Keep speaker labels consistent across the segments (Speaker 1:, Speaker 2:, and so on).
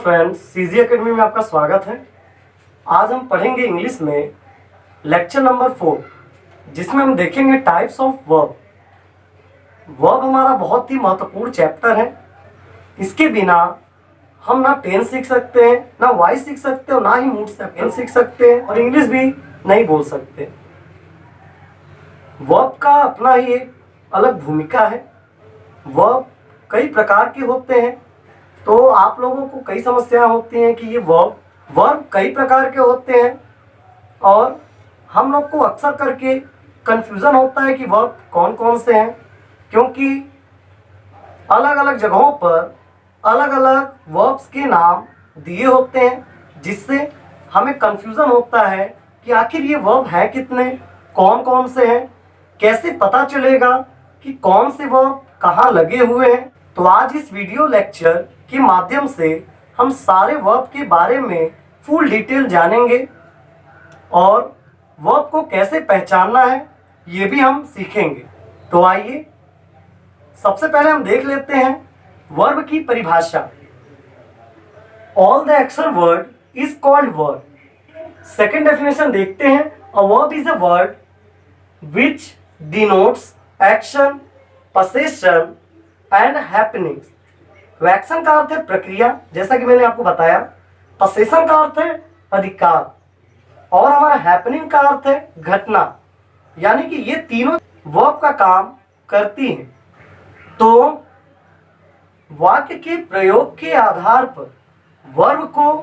Speaker 1: Friends, CG academy में आपका स्वागत है। आज हम पढ़ेंगे इंग्लिश में लेक्चर नंबर 4, जिसमें हम देखेंगे टाइप्स ऑफ वर्ब। वर्ब हमारा बहुत ही महत्वपूर्ण चैप्टर है। इसके बिना हम ना टेंस सीख सकते हैं, ना वॉइस सीख सकते हैं, ना ही मूड सेकेंड सीख सकते हैं और इंग्लिश भी नहीं बोल सकते। वर्ब का अपना ही एक अलग भूमिका है। वर्ब कई प्रकार के होते हैं, तो आप लोगों को कई समस्याएं होती हैं कि ये वर्ब कई प्रकार के होते हैं और हम लोग को अक्सर करके कंफ्यूजन होता है कि वर्ब कौन कौन से हैं, क्योंकि अलग अलग जगहों पर अलग अलग वर्ब्स के नाम दिए होते हैं, जिससे हमें कंफ्यूजन होता है कि आखिर ये वर्ब है कितने, कौन कौन से हैं, कैसे पता चलेगा कि कौन से वर्ब कहाँ लगे हुए हैं। तो आज इस वीडियो लेक्चर के माध्यम से हम सारे वर्ब के बारे में फुल डिटेल जानेंगे और वर्ब को कैसे पहचानना है ये भी हम सीखेंगे। तो आइए सबसे पहले हम देख लेते हैं वर्ब की परिभाषा। All the action word is called verb. Second definition देखते हैं। A verb is a word which denotes action, possession and happenings. Action का अर्थ है प्रक्रिया, जैसा कि मैंने आपको बताया। पोसेशन का अर्थ है अधिकार और हमारा हैपनिंग का अर्थ है घटना। यानी कि ये तीनों वर्ब का काम करती हैं। तो वाक्य के प्रयोग के आधार पर वर्ब को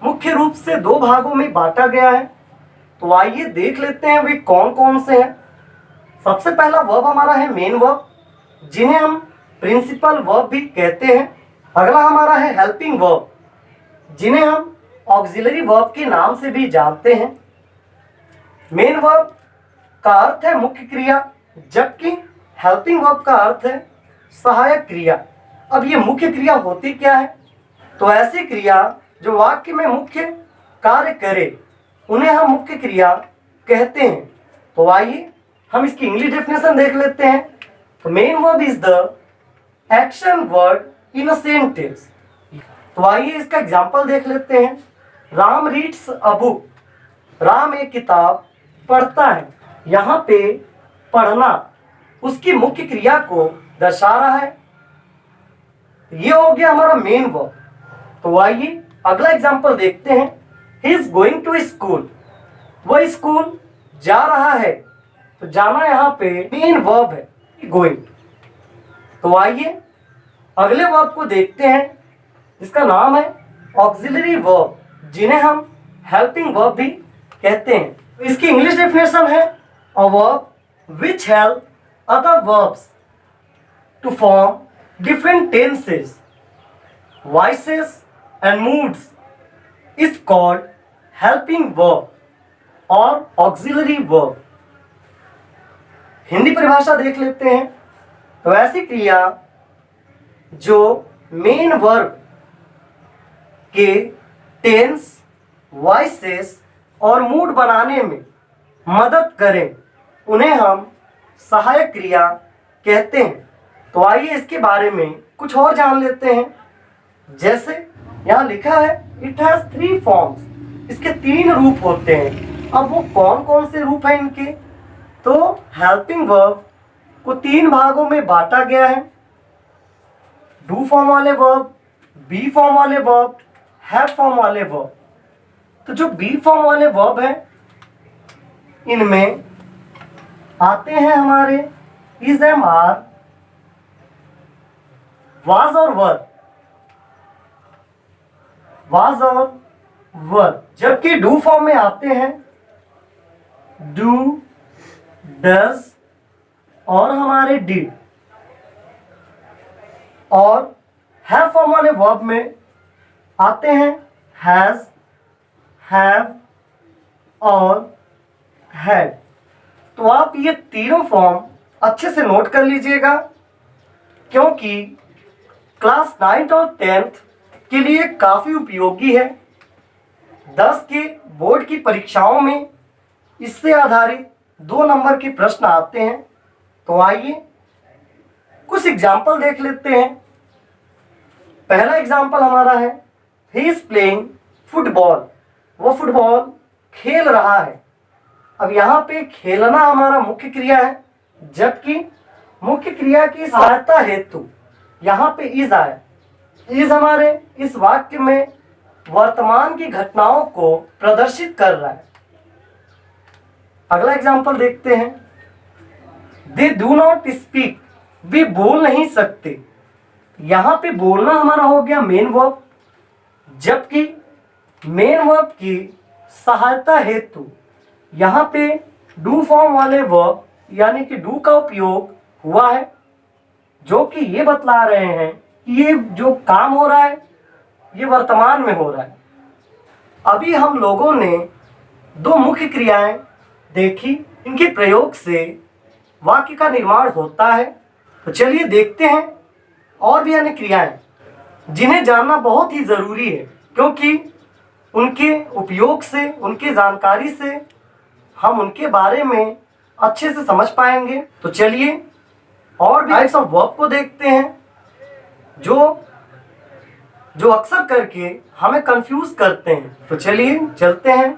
Speaker 1: मुख्य रूप से दो भागों में बांटा गया है। तो आइए देख लेते हैं वे कौन कौन से हैं। सबसे पहला वर्ब हमारा है मेन वर्ब, जिन्हें हम प्रिंसिपल वर्ब भी कहते हैं। अगला हमारा है हेल्पिंग वर्ब, जिन्हें हम ऑक्सिलरी वर्ब के नाम से भी जानते हैं। मेन वर्ब का अर्थ है मुख्य क्रिया, जबकि हेल्पिंग वर्ब का अर्थ है सहायक क्रिया। अब ये मुख्य क्रिया होती क्या है? तो ऐसी क्रिया जो वाक्य में मुख्य कार्य करे उन्हें हम मुख्य क्रिया कहते हैं। तो आइए हम इसकी इंग्लिश डेफिनेशन देख लेते हैं। तो main verb is the action word in a sentence. तो आइए इसका एग्जांपल देख लेते हैं। Ram reads a book. Ram एक किताब पढ़ता है। यहाँ पे पढ़ना उसकी मुख्य क्रिया को दर्शा रहा है। ये हो गया हमारा मेन वर्ब। तो आइए अगला एग्जांपल देखते हैं। He is going to school. वह स्कूल जा रहा है। तो जाना यहाँ पे मेन वर्ब है, गोइंग। तो आइए अगले वर्ब को देखते हैं, जिसका नाम है ऑक्सिलरी वर्ब, जिन्हें हम हेल्पिंग वर्ब भी कहते हैं। तो इसकी इंग्लिश डेफिनेशन है a verb which help other verbs to form different tenses, voices and moods is called helping verb और ऑक्सिलरी वर्ब। हिंदी परिभाषा देख लेते हैं। तो ऐसी क्रिया जो मेन वर्ब के टेंस, वॉइसेस और मूड बनाने में मदद करें उन्हें हम सहायक क्रिया कहते हैं। तो आइए इसके बारे में कुछ और जान लेते हैं। जैसे यहाँ लिखा है इट हैज 3 फॉर्म्स। इसके 3 रूप होते हैं। अब वो कौन कौन से रूप हैं इनके? तो हेल्पिंग वर्ब को 3 भागों में बांटा गया है। डू फॉर्म वाले वर्ब, बी फॉर्म वाले वर्ब, हैव फॉर्म वाले वर्ब। तो जो बी फॉर्म वाले वर्ब है इनमें आते हैं हमारे इज, एम, आर, वाज और वर। वाज और वर। जबकि डू फॉर्म में आते हैं डू, डज और हमारे डिड। और हैव फॉर्म वाले वर्ब में आते हैं हैज, हैव और हैड। तो आप ये तीनों फॉर्म अच्छे से नोट कर लीजिएगा, क्योंकि क्लास 9th और 10th के लिए काफ़ी उपयोगी है। 10 के बोर्ड की परीक्षाओं में इससे आधारित 2 नंबर के प्रश्न आते हैं। तो आइए कुछ एग्जाम्पल देख लेते हैं। पहला एग्जाम्पल हमारा है ही इज प्लेइंग फुटबॉल, वो फुटबॉल खेल रहा है। अब यहाँ पे खेलना हमारा मुख्य क्रिया है, जबकि मुख्य क्रिया की सहायता हेतु यहाँ पे इज आया। इज हमारे इस वाक्य में वर्तमान की घटनाओं को प्रदर्शित कर रहा है। अगला एग्जाम्पल देखते हैं। दे डू नॉट स्पीक, वे बोल नहीं सकते। यहाँ पे बोलना हमारा हो गया मेन वर्ब, जबकि मेन वर्ब की सहायता हेतु यहाँ पे डू फॉर्म वाले वर्ब यानी कि डू का उपयोग हुआ है, जो कि ये बतला रहे हैं कि ये जो काम हो रहा है ये वर्तमान में हो रहा है। अभी हम लोगों ने दो मुख्य क्रियाएं देखी, इनके प्रयोग से वाक्य का निर्माण होता है। तो चलिए देखते हैं और भी अन्य क्रियाएं जिन्हें जानना बहुत ही जरूरी है, क्योंकि उनके उपयोग से, उनकी जानकारी से हम उनके बारे में अच्छे से समझ पाएंगे। तो चलिए और भी टाइप्स ऑफ वर्ब को देखते हैं जो अक्सर करके हमें कंफ्यूज करते हैं। तो चलिए चलते हैं।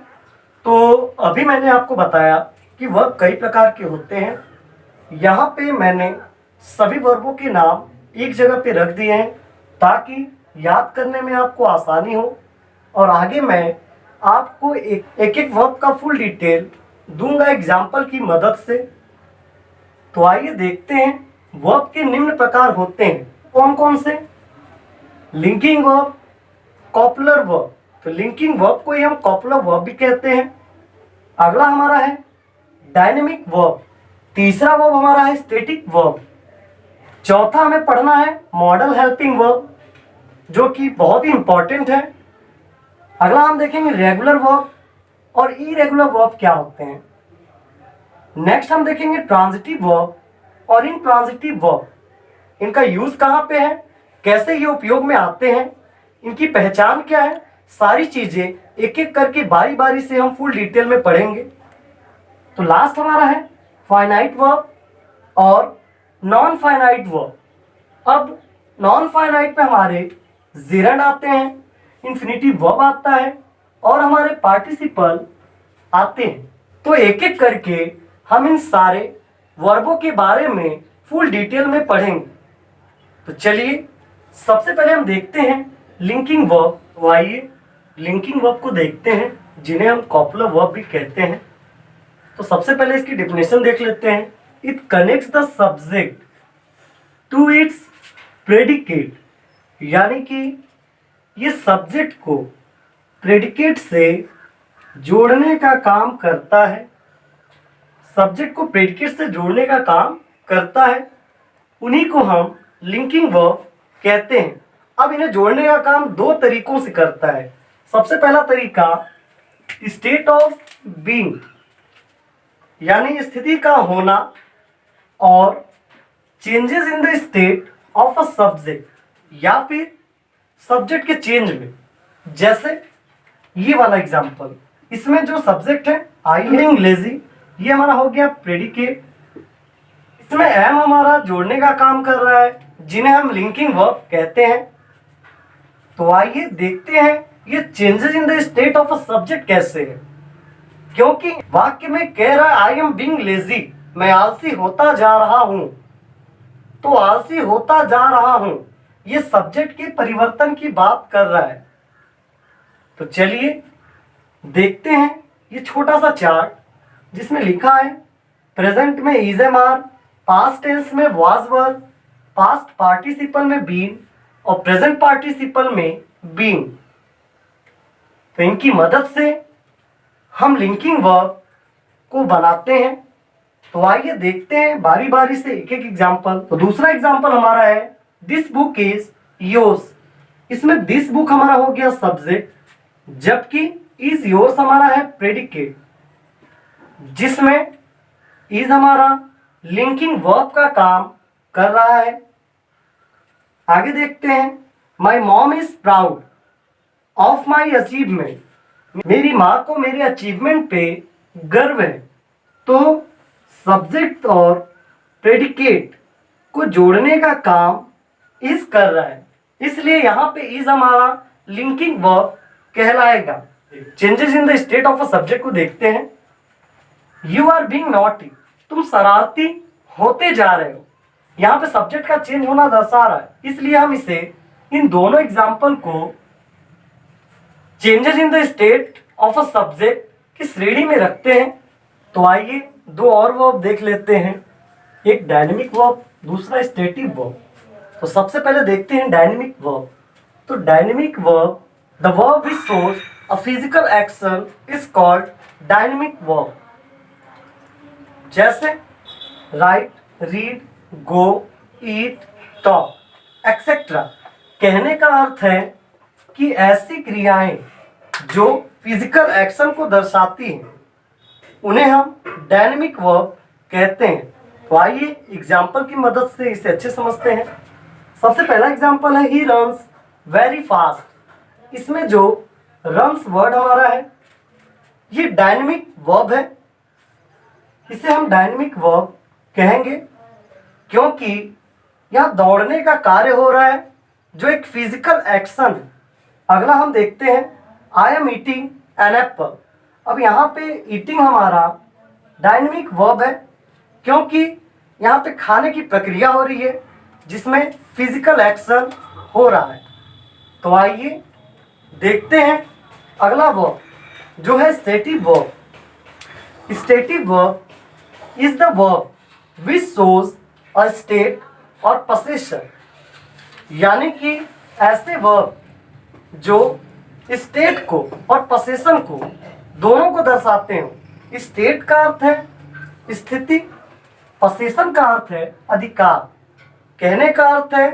Speaker 1: तो अभी मैंने आपको बताया कि वर्ब कई प्रकार के होते हैं। यहाँ पे मैंने सभी वर्बों के नाम एक जगह पे रख दिए हैं ताकि याद करने में आपको आसानी हो, और आगे मैं आपको एक वर्ब का फुल डिटेल दूंगा एग्जाम्पल की मदद से। तो आइए देखते हैं। वर्ब के निम्न प्रकार होते हैं। कौन कौन से? Linking verb, copular verb. तो लिंकिंग वर्ब को ही हम कॉपुलर वर्ब भी कहते हैं। अगला हमारा है डायनेमिक वर्ब। तीसरा वर्ब हमारा है स्टैटिक वर्ब। चौथा हमें पढ़ना है मॉडल हेल्पिंग वर्ब, जो कि बहुत ही इंपॉर्टेंट है। अगला हम देखेंगे रेगुलर वर्ब और इरेगुलर वर्ब क्या होते हैं। नेक्स्ट हम देखेंगे ट्रांजिटिव वर्ब और इनट्रांजिटिव वर्ब, इनका यूज कहाँ पे है, कैसे ये उपयोग में आते हैं, इनकी पहचान क्या है, सारी चीजें एक एक करके बारी बारी से हम फुल डिटेल में पढ़ेंगे। तो लास्ट हमारा है फाइनाइट वर्ब और नॉन फाइनाइट वर्ब। अब नॉन फाइनाइट में हमारे जेरंड आते हैं, इंफिनिटिव वर्ब आता है और हमारे पार्टिसिपल आते हैं। तो एक एक करके हम इन सारे वर्बों के बारे में फुल डिटेल में पढ़ेंगे। तो चलिए सबसे पहले हम देखते हैं लिंकिंग वर्ब। तो आइए लिंकिंग वर्ब को देखते हैं, जिन्हें हम कॉपुलर वर्ब भी कहते हैं। तो सबसे पहले इसकी डेफिनेशन देख लेते हैं। It connects the subject to its predicate, यानी कि ये सब्जेक्ट को प्रेडिकेट से जोड़ने का काम करता है। सब्जेक्ट को प्रेडिकेट से जोड़ने का काम करता है, उन्हीं को हम लिंकिंग वर्ब कहते हैं। अब इन्हें जोड़ने का काम दो तरीकों से करता है। सबसे पहला तरीका स्टेट ऑफ बीइंग, यानी स्थिति का होना, और changes in the state of a subject, या फिर सब्जेक्ट के चेंज में। जैसे ये वाला एग्जांपल, इसमें जो सब्जेक्ट है आई एम लेजी, ये हमारा हो गया प्रेडिकेट। इसमें एम हमारा जोड़ने का काम कर रहा है, जिन्हें हम लिंकिंग वर्ब कहते हैं। तो आइए देखते हैं ये changes in the state of a subject कैसे है। क्योंकि वाक्य में कह रहा है आई एम बीइंग लेजी, मैं आलसी होता जा रहा हूं। तो आलसी होता जा रहा हूं, ये सब्जेक्ट के परिवर्तन की बात कर रहा है। तो चलिए देखते हैं ये छोटा सा चार्ट, जिसमें लिखा है प्रेजेंट में is am are, past tense में वाज वर, पास्ट पार्टिसिपल में बीन और प्रेजेंट पार्टिसिपल में बीइंग। तो इनकी मदद से हम लिंकिंग वर्ब को बनाते हैं। तो आइए देखते हैं बारी बारी से एक एक एग्जाम्पल। तो दूसरा एग्जाम्पल हमारा है दिस बुक इज योर्स। इसमें दिस बुक हमारा हो गया सब्जेक्ट, जबकि इज योर्स हमारा है प्रेडिकेट, जिसमें इज हमारा लिंकिंग वर्ब का काम कर रहा है। आगे देखते हैं my mom is proud of my achievement, मेरी माँ को मेरे अचीवमेंट पे गर्व है। तो सब्जेक्ट और प्रेडिकेट को जोड़ने का काम इज कर रहा है, इसलिए यहाँ पे इज हमारा लिंकिंग वर्ब कहलाएगा। Changes in the state of a subject को देखते हैं। यू आर बीइंग नॉटी, तुम शरारती होते जा रहे हो। यहाँ पे सब्जेक्ट का चेंज होना दर्शा रहा है, इसलिए हम इसे इन दोनों एग्जाम्पल को changes in the state of a subject की श्रेणी में रखते हैं। तो आइए दो और वर्ब देख लेते हैं, एक डायनेमिक वर्ब, दूसरा स्टेटिव वर्ब। तो सबसे पहले देखते हैं डायनेमिक वर्ब। तो dynamic verb, the verb which shows a physical action is called dynamic verb. जैसे राइट, रीड, गो, ईट, टॉक एक्सेट्रा। कहने का अर्थ है कि ऐसी क्रियाएं जो फिजिकल एक्शन को दर्शाती हैं उन्हें हम डायनेमिक वर्ब कहते हैं। तो आइए एग्जाम्पल की मदद से इसे अच्छे समझते हैं। सबसे पहला एग्जाम्पल है ही रन्स वेरी फास्ट। इसमें जो रन्स वर्ड हमारा है ये डायनेमिक वर्ब है। इसे हम डायनेमिक वर्ब कहेंगे क्योंकि यह दौड़ने का कार्य हो रहा है जो एक फिजिकल एक्शन है। अगला हम देखते हैं I am eating an apple. अब यहाँ पे ईटिंग हमारा डायनेमिक वर्ब है क्योंकि यहाँ पे खाने की प्रक्रिया हो रही है जिसमें फिजिकल एक्शन हो रहा है। तो आइए देखते हैं अगला वर्ब जो है stative verb. Stative verb is the verb which shows a state और पोजीशन, यानी कि ऐसे वर्ब जो स्टेट को और पोजीशन को दोनों को दर्शाते हो। स्टेट का अर्थ है स्थिति, पोजीशन का अर्थ है अधिकार। कहने का अर्थ है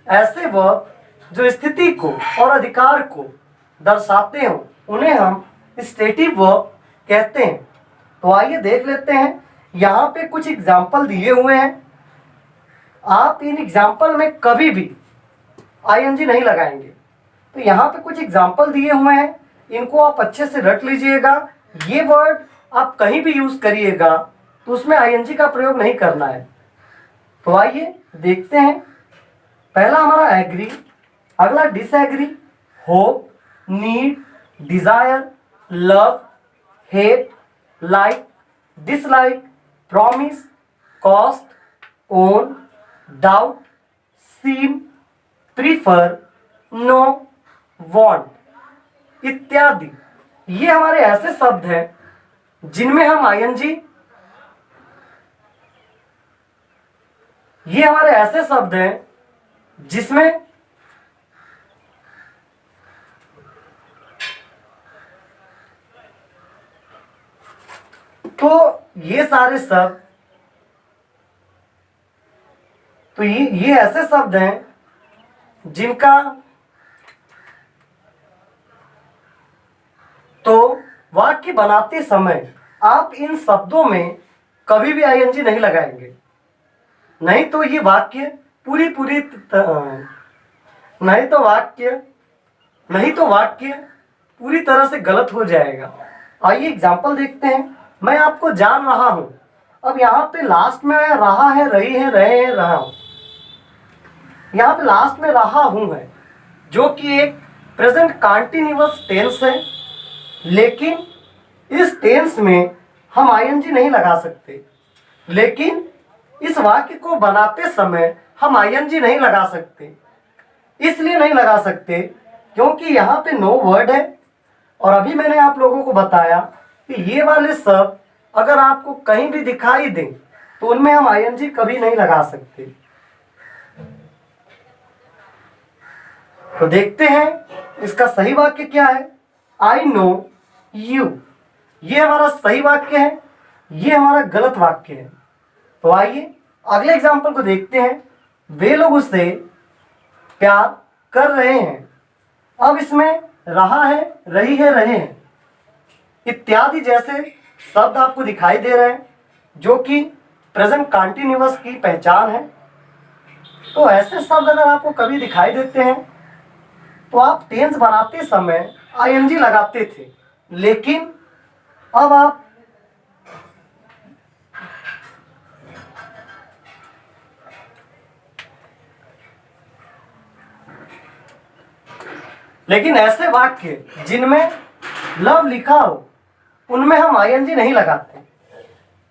Speaker 1: ऐसे वर्ब जो स्थिति को और अधिकार को दर्शाते हो उन्हें हम स्टेटिव वर्ब कहते हैं। तो आइए देख लेते हैं, यहाँ पे कुछ एग्जाम्पल दिए हुए हैं। आप इन एग्जाम्पल में कभी भी आईएनजी नहीं लगाएंगे। तो यहाँ पे कुछ एग्जाम्पल दिए हुए हैं, इनको आप अच्छे से रट लीजिएगा। ये वर्ड आप कहीं भी यूज करिएगा तो उसमें आईएनजी का प्रयोग नहीं करना है। तो आइए देखते हैं। पहला हमारा एग्री, अगला disagree, hope, need, desire, love, hate, like, dislike, promise, cost, own, doubt, seem, prefer, know, want इत्यादि। ये हमारे ऐसे शब्द हैं जिनमें हम आईएनजी, ये हमारे ऐसे शब्द हैं जिसमें तो ये सारे शब्द, तो ये ऐसे शब्द हैं जिनका तो वाक्य बनाते समय आप इन शब्दों में कभी भी आईएनजी नहीं लगाएंगे, नहीं तो ये वाक्य नहीं तो वाक्य पूरी तरह से गलत हो जाएगा। आइए एग्जाम्पल देखते हैं। मैं आपको जान रहा हूं। अब यहाँ पे लास्ट में रहा है, रही है, रहे हैं, रहा हूं। यहाँ पे लास्ट में रहा हूं है जो कि एक प्रेजेंट कंटीन्यूअस टेंस है, लेकिन इस टेंस में हम आईएनजी नहीं लगा सकते। लेकिन इस वाक्य को बनाते समय हम आईएनजी नहीं लगा सकते। इसलिए नहीं लगा सकते क्योंकि यहाँ पे नो वर्ड है, और अभी मैंने आप लोगों को बताया कि ये वाले शब्द अगर आपको कहीं भी दिखाई दें तो उनमें हम आईएनजी कभी नहीं लगा सकते। तो देखते हैं इसका सही वाक्य क्या है। आई नो यू, ये हमारा सही वाक्य है, ये हमारा गलत वाक्य है। तो आइए अगले एग्जाम्पल को देखते हैं। वे लोग उससे प्यार कर रहे हैं। अब इसमें रहा है, रही है, रहे हैं इत्यादि जैसे शब्द आपको दिखाई दे रहे हैं जो कि प्रेजेंट कंटीन्यूअस की पहचान है। तो ऐसे शब्द अगर आपको कभी दिखाई देते हैं तो आप टेंस बनाते समय आईएनजी लगाते थे, लेकिन अब आप लेकिन ऐसे वाक्य जिनमें लव लिखा हो उनमें हम आईएनजी नहीं लगाते।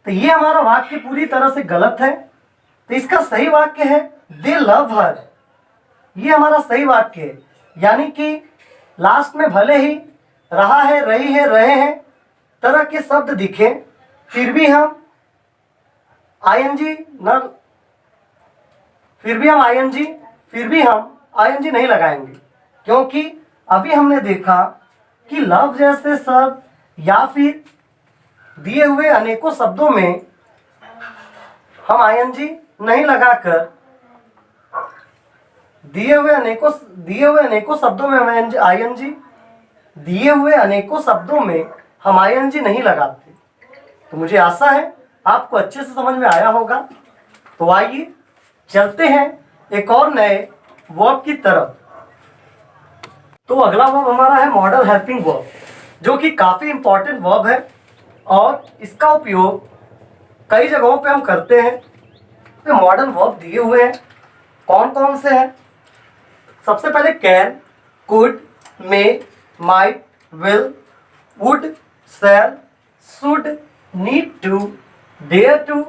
Speaker 1: तो ये हमारा वाक्य पूरी तरह से गलत है। तो इसका सही वाक्य है दे लव हर। ये हमारा सही वाक्य है, यानी कि लास्ट में भले ही रहा है, रही है, रहे हैं तरह के शब्द दिखे, फिर भी हम आईएनजी नहीं लगाएंगे, क्योंकि अभी हमने देखा कि लव जैसे शब्द या फिर दिए हुए अनेकों शब्दों में हम आईएनजी नहीं लगाकर दिए हुए अनेकों शब्दों में हम आईएनजी नहीं लगाते। तो मुझे आशा है आपको अच्छे से समझ में आया होगा। तो आइए चलते हैं एक और नए वर्ब की तरफ। तो अगला वर्ब हमारा है मॉडल हेल्पिंग वर्ब, जो कि काफी इंपॉर्टेंट वर्ब है और इसका उपयोग कई जगहों पे हम करते हैं। तो मॉडल वर्ब दिए हुए हैं, कौन कौन से हैं? सबसे पहले can, could, may, might, will, would, shall, should, need to, dare to,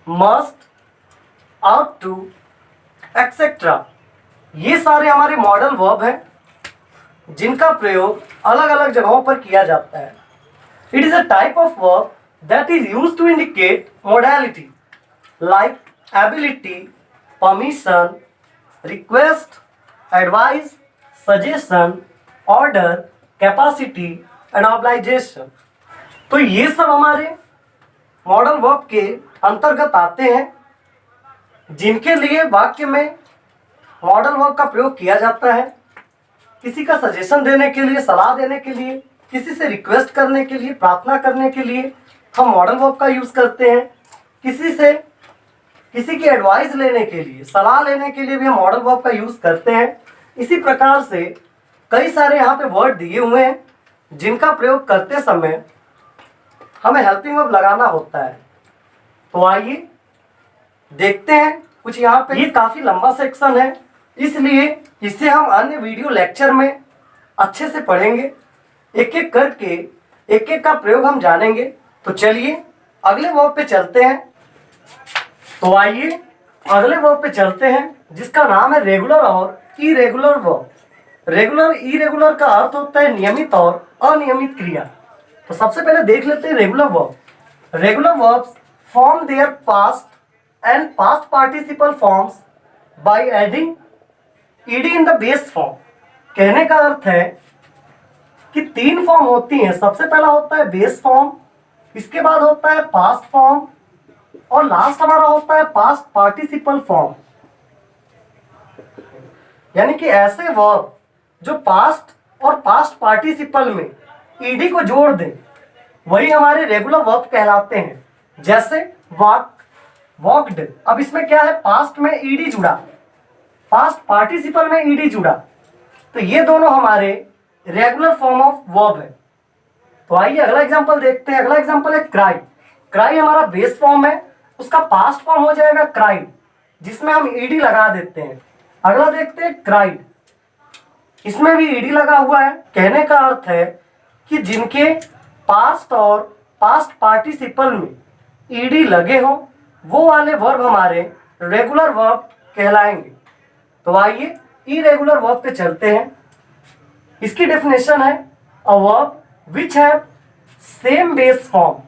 Speaker 1: must, ought to, etcetera. ये सारे हमारे मॉडल वर्ब हैं जिनका प्रयोग अलग अलग जगहों पर किया जाता है। It is a type of verb that is used to indicate modality like ability, permission, request, advice, suggestion, order, capacity and obligation. तो ये सब हमारे मॉडल वर्ब के अंतर्गत आते हैं, जिनके लिए वाक्य में मॉडल वर्ब का प्रयोग किया जाता है। किसी का सजेशन देने के लिए, सलाह देने के लिए, किसी से रिक्वेस्ट करने के लिए, प्रार्थना करने के लिए हम मॉडल वर्ब का यूज करते हैं। किसी की एडवाइस लेने के लिए, सलाह लेने के लिए भी हम मॉडल वर्ब का यूज करते हैं। इसी प्रकार से कई सारे यहाँ पे वर्ड दिए हुए हैं जिनका प्रयोग करते समय हमें हेल्पिंग वर्ब लगाना होता है। तो आइए देखते हैं कुछ यहाँ पे। ये काफी लंबा सेक्शन है, इसलिए इसे हम अन्य वीडियो लेक्चर में अच्छे से पढ़ेंगे। एक एक करके एक एक का प्रयोग हम जानेंगे। तो चलिए अगले वर्ब पे चलते हैं। तो आइए अगले वर्ब पे चलते हैं, जिसका नाम है रेगुलर और इरेगुलर वर्ब। रेगुलर इरेगुलर का अर्थ होता है नियमित और अनियमित क्रिया। तो सबसे पहले देख लेते हैं regular verb. Regular verbs form there past and past participle forms by adding ED in the base form. कहने का अर्थ है कि 3 फॉर्म होती हैं। सबसे पहला होता है बेस फॉर्म, इसके बाद होता है पास्ट फॉर्म और लास्ट हमारा होता है पास्ट पार्टिसिपल फॉर्म। यानी कि ऐसे वर्ब जो पास्ट और पास्ट पार्टिसिपल में ईडी को जोड़ दें, वही हमारे रेगुलर वर्ब कहलाते हैं। जैसे वॉक, वॉक्ड। अब इसमें क्या है, पास्ट में ईडी जुड़ा, पास्ट पार्टिसिपल में ईडी जुड़ा, तो ये दोनों हमारे रेगुलर फॉर्म ऑफ वर्ब है। तो आइए अगला एग्जांपल देखते हैं। अगला एग्जांपल है क्राई। क्राई हमारा बेस फॉर्म है, उसका पास्ट फॉर्म हो जाएगा क्राइड, जिसमें हम ईडी लगा देते हैं। अगला देखते हैं क्राइड, इसमें भी ईडी लगा हुआ है। कहने का अर्थ है कि जिनके पास्ट और पास्ट पार्टिसिपल में ईडी लगे हों, वो वाले वर्ब हमारे रेगुलर वर्ब कहलाएंगे। तो आइए इरेगुलर वर्ब पे चलते हैं। इसकी डेफिनेशन है a verb which have same base form,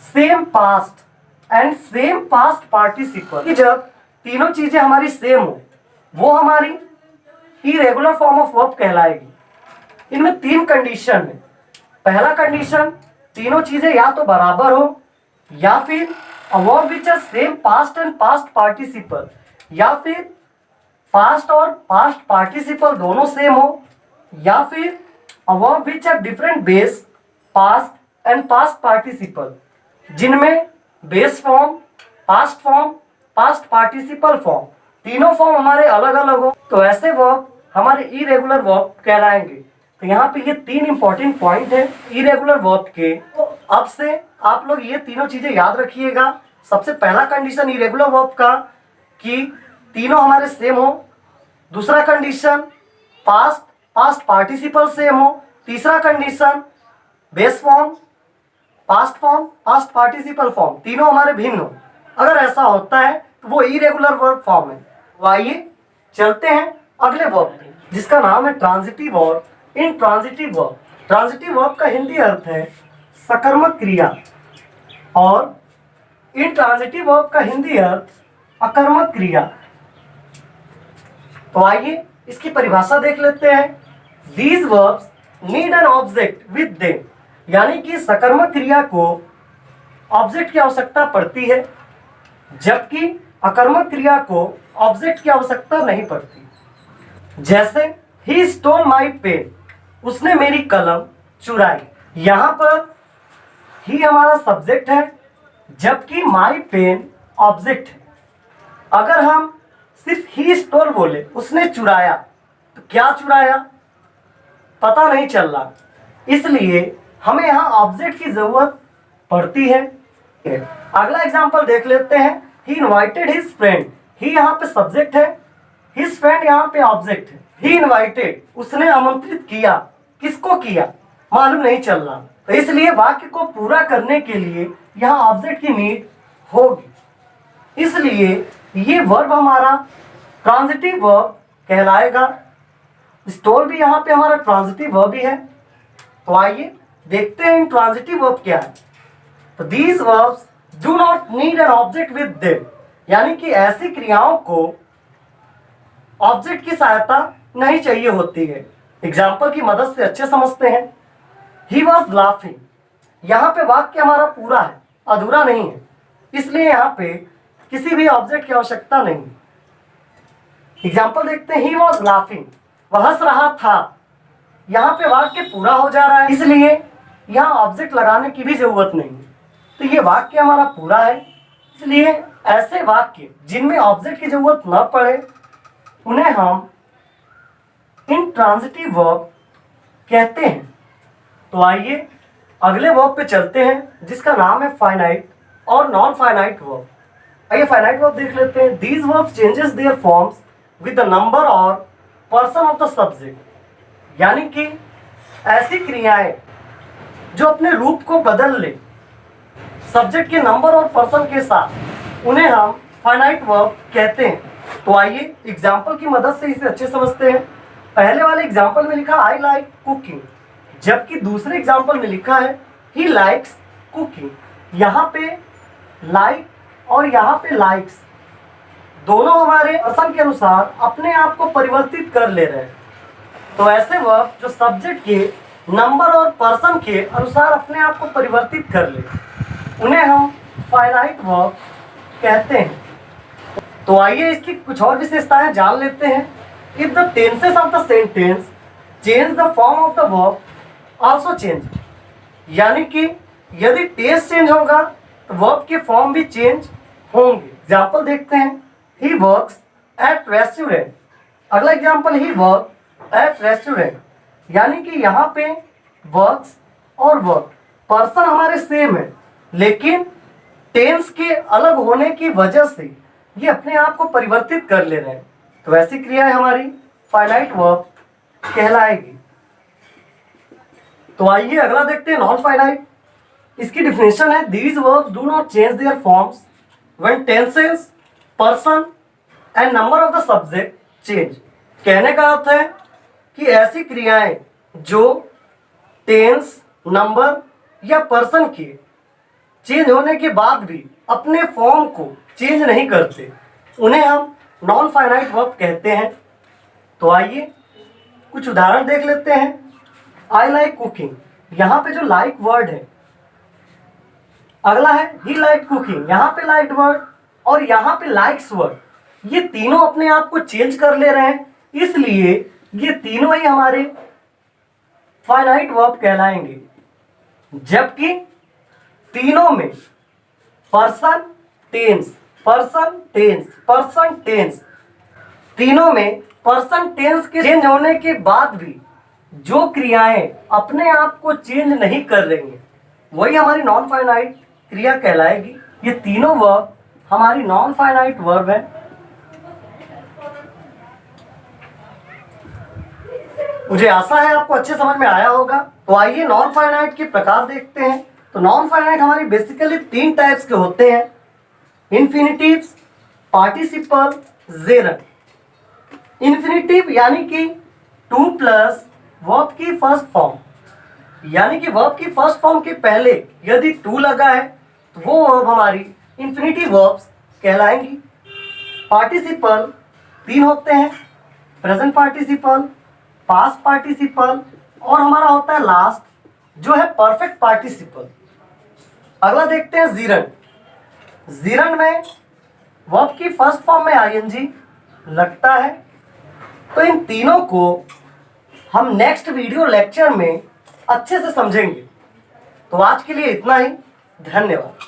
Speaker 1: same past and same past participle. कि जब तीनों चीजें हमारी सेम हो, वो हमारी इरेगुलर फॉर्म ऑफ वर्ब कहलाएगी। इनमें 3 कंडीशन है। पहला कंडीशन, तीनों चीजें या तो बराबर हो, या फिर a verb which have same past and past participle, या फिर पास्ट और पास्ट पार्टिसिपल दोनों सेम हो, या फिर a verb which have different base, past and past participle, जिनमें base form, past form, past participle form, तीनों फॉर्म हमारे अलग अलग हो, तो ऐसे वर्ब हमारे इरेगुलर वर्ब कहलाएंगे। तो यहाँ पे ये 3 इंपॉर्टेंट पॉइंट है इरेगुलर वर्ब के। तो अब से आप लोग ये तीनों चीजें याद रखिएगा। सबसे पहला कंडीशन इरेगुलर वर्ब का कि तीनों हमारे सेम हो। दूसरा condition past past participle same हो। तीसरा condition base form, past form, past participle form तीनों हमारे भिन्न हो। अगर ऐसा होता है तो वो इरेगुलर वर्ब फॉर्म है। तो आइए चलते हैं अगले वर्ब पे, जिसका नाम है ट्रांजिटिव वर्ब। इन ट्रांजिटिव वर्ब का हिंदी अर्थ है सकर्मक क्रिया और इंट्रांजिटिव वर्ब का हिंदी अर्थ अकर्मक क्रिया। तो आइए इसकी परिभाषा देख लेते हैं। These verbs need an object with them, यानी कि सकर्मक क्रिया को ऑब्जेक्ट की आवश्यकता पड़ती है, जबकि अकर्मक क्रिया को ऑब्जेक्ट की आवश्यकता नहीं पड़ती। जैसे ही स्टोल माई पेन, उसने मेरी कलम चुराई। यहां पर ही हमारा सब्जेक्ट है, जबकि माई पेन ऑब्जेक्ट है। अगर हम सिर्फ ही स्टोल बोले, उसने चुराया, तो क्या चुराया पता नहीं चल रहा, इसलिए हमें यहाँ ऑब्जेक्ट की जरूरत पड़ती है। अगला एग्जांपल देख लेते हैं। ही इनवाइटेड हिज फ्रेंड, ही यहाँ पे सब्जेक्ट है, हिज फ्रेंड यहाँ पे ऑब्जेक्ट है। ही इनवाइटेड, उसने आमंत्रित किया, किसको किया मालूम नहीं चल रहा, तो इसलिए वाक्य को पूरा करने के लिए यहाँ ऑब्जेक्ट की नीड होगी। इसलिए ये वर्ब हमारा ट्रांजिटिव वर्ब कहलाएगा। स्टोल भी यहाँ पे हमारा ट्रांजिटिव वर्ब ही है। तो आइए देखते हैं इन ट्रांजिटिव वर्ब क्या है। तो these verbs do not need an object with them, यानी कि ऐसी क्रियाओं को ऑब्जेक्ट की सहायता नहीं चाहिए होती है। एग्जाम्पल की मदद से अच्छे समझते हैं। ही वॉज लाफिंग, यहाँ पे वाक्य हमारा पूरा है, अधूरा नहीं है, इसलिए यहाँ पे किसी भी ऑब्जेक्ट की आवश्यकता नहीं। एग्जाम्पल देखते हैं। ही वॉज लाफिंग, वह हंस रहा था, यहाँ पे वाक्य पूरा हो जा रहा है, इसलिए यहाँ ऑब्जेक्ट लगाने की भी जरूरत नहीं है। तो ये वाक्य हमारा पूरा है, इसलिए ऐसे वाक्य जिनमें ऑब्जेक्ट की जरूरत न पड़े उन्हें हम इंट्रांजिटिव वर्ब कहते हैं। तो आइए अगले वर्ब पे चलते हैं, जिसका नाम है फाइनाइट और नॉन फाइनाइट वर्ब। आइए फाइनाइट वर्ब देख लेते हैं। These verb changes their forms with the number और पर्सन ऑफ द सब्जेक्ट, यानी कि ऐसी क्रियाएं जो अपने रूप को बदल ले सब्जेक्ट के नंबर और पर्सन के साथ, उन्हें हम फाइनाइट वर्ब कहते हैं। तो आइए एग्जाम्पल की मदद से इसे अच्छे समझते हैं। पहले वाले एग्जाम्पल में लिखा आई लाइक कुकिंग, जबकि दूसरे एग्जाम्पल में लिखा है ही लाइक्स कुकिंग। यहाँ पे लाइक और यहाँ पे लाइक्स दोनों हमारे पर्सन के अनुसार अपने आप को परिवर्तित कर ले रहे हैं। तो ऐसे वर्ब जो सब्जेक्ट के नंबर और पर्सन के अनुसार अपने आप को परिवर्तित कर ले, उन्हें हम फाइनाइट वर्ब कहते हैं। तो आइए इसकी कुछ और विशेषताएं जान लेते हैं। If the tenses of the sentence change the form of the verb also change, यानी कि यदि टेंस चेंज होगा तो वर्ब के फॉर्म भी चेंज होंगे। एग्जाम्पल देखते हैं। ही वर्क्स एट रेस्टोरेंट, अगला example he work at restaurant, यानी कि यहाँ पे वर्क्स और वर्क पर्सन हमारे सेम है, लेकिन टेंस के अलग होने की वजह से ये अपने आप को परिवर्तित कर ले रहे हैं। तो ऐसी क्रियाएं हमारी फाइनाइट वर्ब कहलाएगी। तो आइए अगला देखते हैं नॉन फाइनाइट। इसकी डिफिनेशन है these verbs do not change their forms when tenses, person and number of the subject change. कहने का अर्थ है कि ऐसी क्रियाएं जो टेंस, नंबर या पर्सन के चेंज होने के बाद भी अपने फॉर्म को चेंज नहीं करते, उन्हें हम नॉन फाइनाइट वर्ब कहते हैं। तो आइए कुछ उदाहरण देख लेते हैं। आई लाइक कुकिंग, यहाँ पे जो लाइक वर्ड है, अगला है ही लाइक कुकिंग, यहाँ पे लाइक वर्ड और यहाँ पे लाइक्स वर्ड, ये तीनों अपने आप को चेंज कर ले रहे हैं, इसलिए ये तीनों ही हमारे फाइनाइट वर्ब कहलाएंगे। जबकि तीनों में person tense, person tense, person tense, तीनों में पर्सन टेंस के चेंज होने के बाद भी जो क्रियाएं अपने आप को चेंज नहीं कर रही हैं, वही हमारी नॉन फाइनाइट क्रिया कहलाएगी। ये तीनों वर्ब हमारी नॉन फाइनाइट वर्ब है। मुझे आशा है आपको अच्छे समझ में आया होगा। तो आइए नॉन फाइनाइट के प्रकार देखते हैं। तो नॉन फाइनाइट हमारी बेसिकली 3 टाइप्स के होते हैं, इन्फिनिटिव्स, पार्टिसिपल, जेरंड। इन्फिनिटिव यानी कि 2 प्लस वर्ब की फर्स्ट फॉर्म, यानी कि वर्ब की फर्स्ट फॉर्म के पहले यदि 2 लगा है तो वो वर्ब हमारी इन्फिनिटिव वर्ब्स कहलाएंगी। पार्टिसिपल 3 होते हैं, प्रेजेंट पार्टिसिपल, पास्ट पार्टिसिपल और हमारा होता है लास्ट जो है परफेक्ट पार्टिसिपल। अगला देखते हैं जीरंड। जीरंड में वर्ब की फर्स्ट फॉर्म में आईएनजी लगता है। तो इन तीनों को हम नेक्स्ट वीडियो लेक्चर में अच्छे से समझेंगे। तो आज के लिए इतना ही, धन्यवाद।